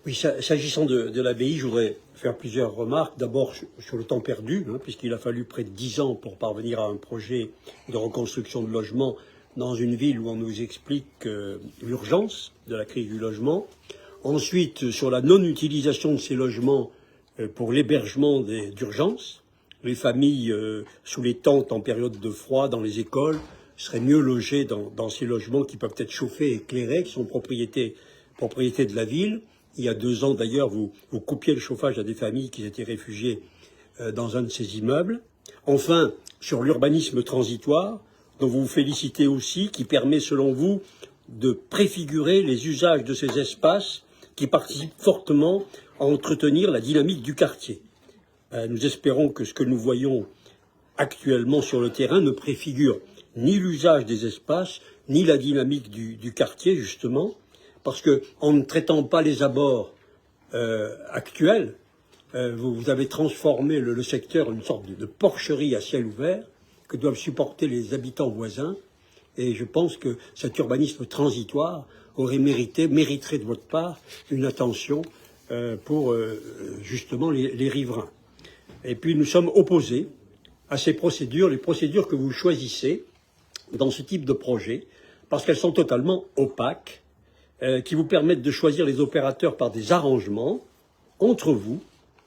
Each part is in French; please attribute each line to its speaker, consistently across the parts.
Speaker 1: Oui, s'agissant de l'abbaye, je voudrais faire plusieurs remarques. D'abord sur le temps perdu, puisqu'il a fallu près de 10 ans pour parvenir à un projet de reconstruction de logements dans une ville où on nous explique l'urgence de la crise du logement. Ensuite, sur la non-utilisation de ces logements pour l'hébergement d'urgence. Les familles sous les tentes en période de froid, dans les écoles, seraient mieux logées dans ces logements qui peuvent être chauffés et éclairés, qui sont propriété de la ville. Il y a 2 ans, d'ailleurs, vous coupiez le chauffage à des familles qui étaient réfugiées dans un de ces immeubles. Enfin, sur l'urbanisme transitoire, dont vous vous félicitez aussi, qui permet, selon vous, de préfigurer les usages de ces espaces qui participent fortement à entretenir la dynamique du quartier. Nous espérons que ce que nous voyons actuellement sur le terrain ne préfigure ni l'usage des espaces, ni la dynamique du quartier, justement, parce qu'en ne traitant pas les abords actuels, vous avez transformé le secteur en une sorte de porcherie à ciel ouvert que doivent supporter les habitants voisins. Et je pense que cet urbanisme transitoire mériterait de votre part une attention pour justement les riverains. Et puis nous sommes opposés à ces procédures, les procédures que vous choisissez dans ce type de projet, parce qu'elles sont totalement opaques, qui vous permettent de choisir les opérateurs par des arrangements entre vous,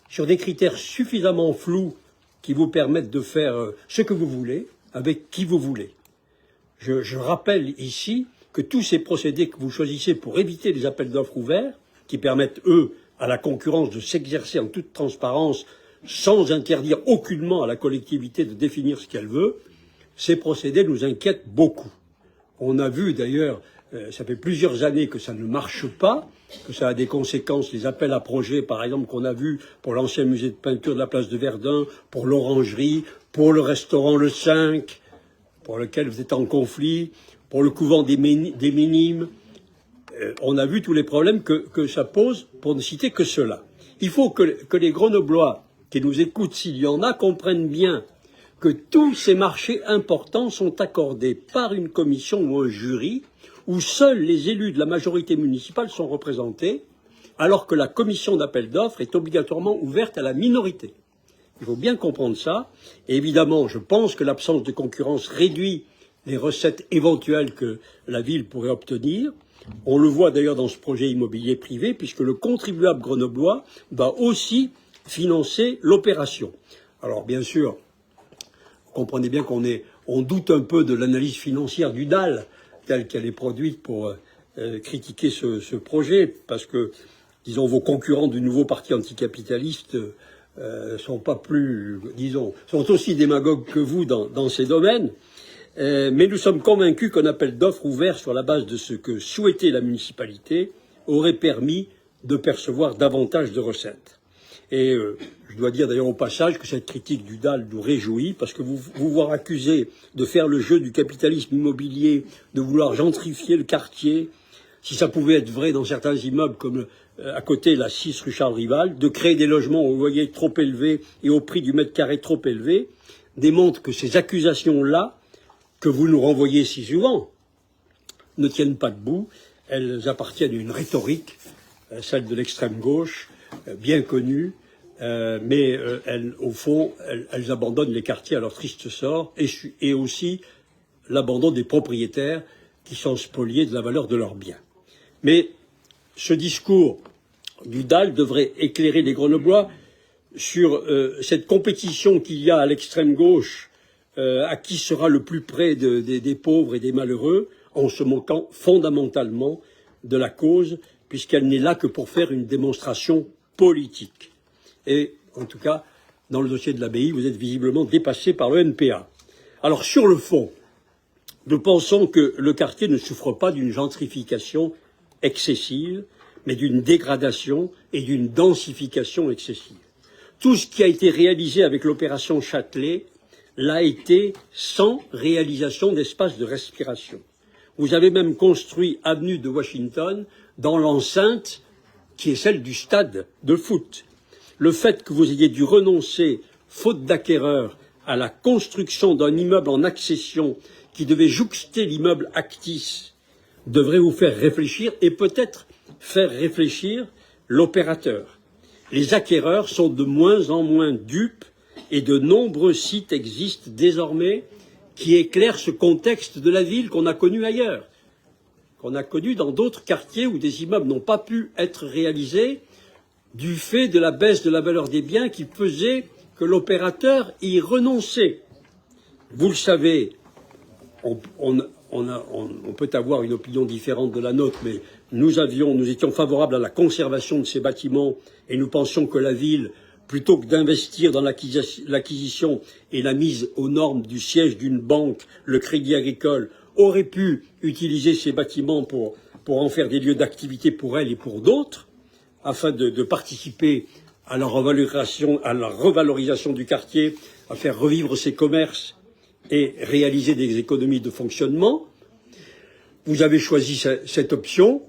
Speaker 1: sur des critères suffisamment flous qui vous permettent de faire ce que vous voulez, avec qui vous voulez. Je rappelle ici que tous ces procédés que vous choisissez pour éviter les appels d'offres ouverts, qui permettent, eux, à la concurrence de s'exercer en toute transparence, sans interdire aucunement à la collectivité de définir ce qu'elle veut, ces procédés nous inquiètent beaucoup. On a vu d'ailleurs, ça fait plusieurs années que ça ne marche pas, que ça a des conséquences, les appels à projets, par exemple, qu'on a vus pour l'ancien musée de peinture de la place de Verdun, pour l'orangerie, pour le restaurant Le 5, pour lequel vous êtes en conflit, pour le couvent des Minimes. On a vu tous les problèmes que ça pose, pour ne citer que cela. Il faut que les Grenoblois qui nous écoutent, s'il y en a, comprennent bien que tous ces marchés importants sont accordés par une commission ou un jury où seuls les élus de la majorité municipale sont représentés, alors que la commission d'appel d'offres est obligatoirement ouverte à la minorité. Il faut bien comprendre ça. Et évidemment, je pense que l'absence de concurrence réduit les recettes éventuelles que la ville pourrait obtenir. On le voit d'ailleurs dans ce projet immobilier privé, puisque le contribuable grenoblois va aussi financer l'opération. Alors bien sûr, vous comprenez bien on doute un peu de l'analyse financière du DAL, telle qu'elle est produite pour critiquer ce projet, parce que, disons, vos concurrents du nouveau parti anticapitaliste sont pas plus, disons, sont aussi démagogues que vous dans ces domaines. Mais nous sommes convaincus qu'un appel d'offres ouvert sur la base de ce que souhaitait la municipalité aurait permis de percevoir davantage de recettes. Et je dois dire d'ailleurs au passage que cette critique du DAL nous réjouit, parce que vous voir accusé de faire le jeu du capitalisme immobilier, de vouloir gentrifier le quartier, si ça pouvait être vrai dans certains immeubles comme à côté la 6 rue Charles Rival, de créer des logements au loyer trop élevé et au prix du mètre carré trop élevé, démontre que ces accusations-là, que vous nous renvoyez si souvent, ne tiennent pas debout. Elles appartiennent à une rhétorique, celle de l'extrême gauche, bien connue, mais au fond, elles abandonnent les quartiers à leur triste sort, et aussi l'abandon des propriétaires qui sont spoliés de la valeur de leurs biens. Mais ce discours du DAL devrait éclairer les Grenoblois sur cette compétition qu'il y a à l'extrême gauche, à qui sera le plus près des pauvres et des malheureux, en se moquant fondamentalement de la cause, puisqu'elle n'est là que pour faire une démonstration politique. Et, en tout cas, dans le dossier de l'abbaye, vous êtes visiblement dépassé par le NPA. Alors, sur le fond, nous pensons que le quartier ne souffre pas d'une gentrification excessive, mais d'une dégradation et d'une densification excessive. Tout ce qui a été réalisé avec l'opération Châtelet l'a été sans réalisation d'espace de respiration. Vous avez même construit avenue de Washington dans l'enceinte qui est celle du stade de foot. Le fait que vous ayez dû renoncer, faute d'acquéreur, à la construction d'un immeuble en accession qui devait jouxter l'immeuble Actis devrait vous faire réfléchir, et peut-être faire réfléchir l'opérateur. Les acquéreurs sont de moins en moins dupes et de nombreux sites existent désormais qui éclairent ce contexte de la ville qu'on a connu ailleurs, qu'on a connu dans d'autres quartiers où des immeubles n'ont pas pu être réalisés du fait de la baisse de la valeur des biens qui faisait que l'opérateur y renonçait. Vous le savez, on peut avoir une opinion différente de la nôtre, mais nous étions favorables à la conservation de ces bâtiments et nous pensions que la ville, plutôt que d'investir dans l'acquisition et la mise aux normes du siège d'une banque, le Crédit Agricole, aurait pu utiliser ces bâtiments pour en faire des lieux d'activité pour elle et pour d'autres, afin de participer à la revalorisation du quartier, à faire revivre ses commerces et réaliser des économies de fonctionnement. Vous avez choisi cette option,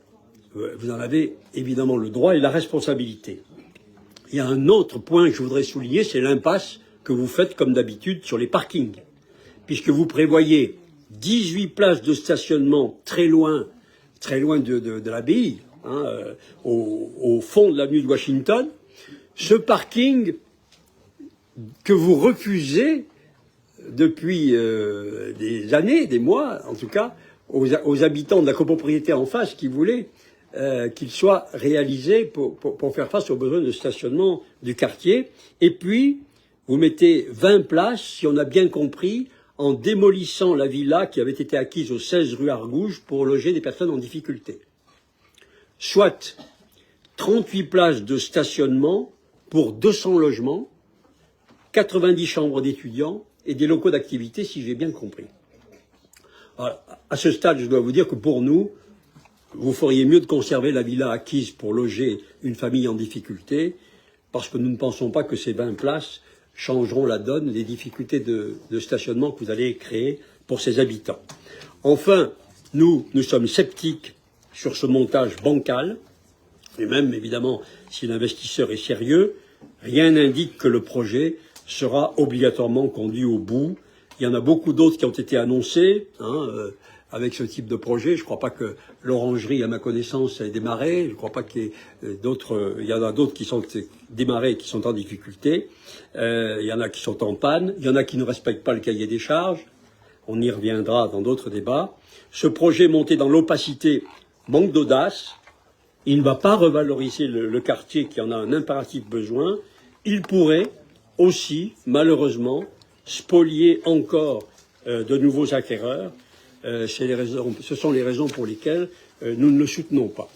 Speaker 1: vous en avez évidemment le droit et la responsabilité. Il y a un autre point que je voudrais souligner, c'est l'impasse que vous faites comme d'habitude sur les parkings, puisque vous prévoyez 18 places de stationnement très loin de l'abbaye, au fond de l'avenue de Washington. Ce parking que vous refusez depuis des années, des mois en tout cas, aux habitants de la copropriété en face qui voulaient qu'il soit réalisé pour faire face aux besoins de stationnement du quartier. Et puis, vous mettez 20 places, si on a bien compris, en démolissant la villa qui avait été acquise au 16 rue Argouges pour loger des personnes en difficulté. Soit 38 places de stationnement pour 200 logements, 90 chambres d'étudiants et des locaux d'activité, si j'ai bien compris. Alors, à ce stade, je dois vous dire que pour nous, vous feriez mieux de conserver la villa acquise pour loger une famille en difficulté, parce que nous ne pensons pas que ces 20 places changeront la donne, les difficultés de stationnement que vous allez créer pour ces habitants. Enfin, nous sommes sceptiques sur ce montage bancal, et même, évidemment, si l'investisseur est sérieux, rien n'indique que le projet sera obligatoirement conduit au bout. Il y en a beaucoup d'autres qui ont été annoncés, avec ce type de projet. Je ne crois pas que l'orangerie, à ma connaissance, ait démarré. Je ne crois pas qu'il y ait d'autres. Il y en a d'autres qui sont démarrés, qui sont en difficulté. Il y en a qui sont en panne. Il y en a qui ne respectent pas le cahier des charges. On y reviendra dans d'autres débats. Ce projet monté dans l'opacité manque d'audace. Il ne va pas revaloriser le quartier qui en a un impératif besoin. Il pourrait aussi, malheureusement, spolier encore de nouveaux acquéreurs. Ce sont les raisons pour lesquelles nous ne le soutenons pas.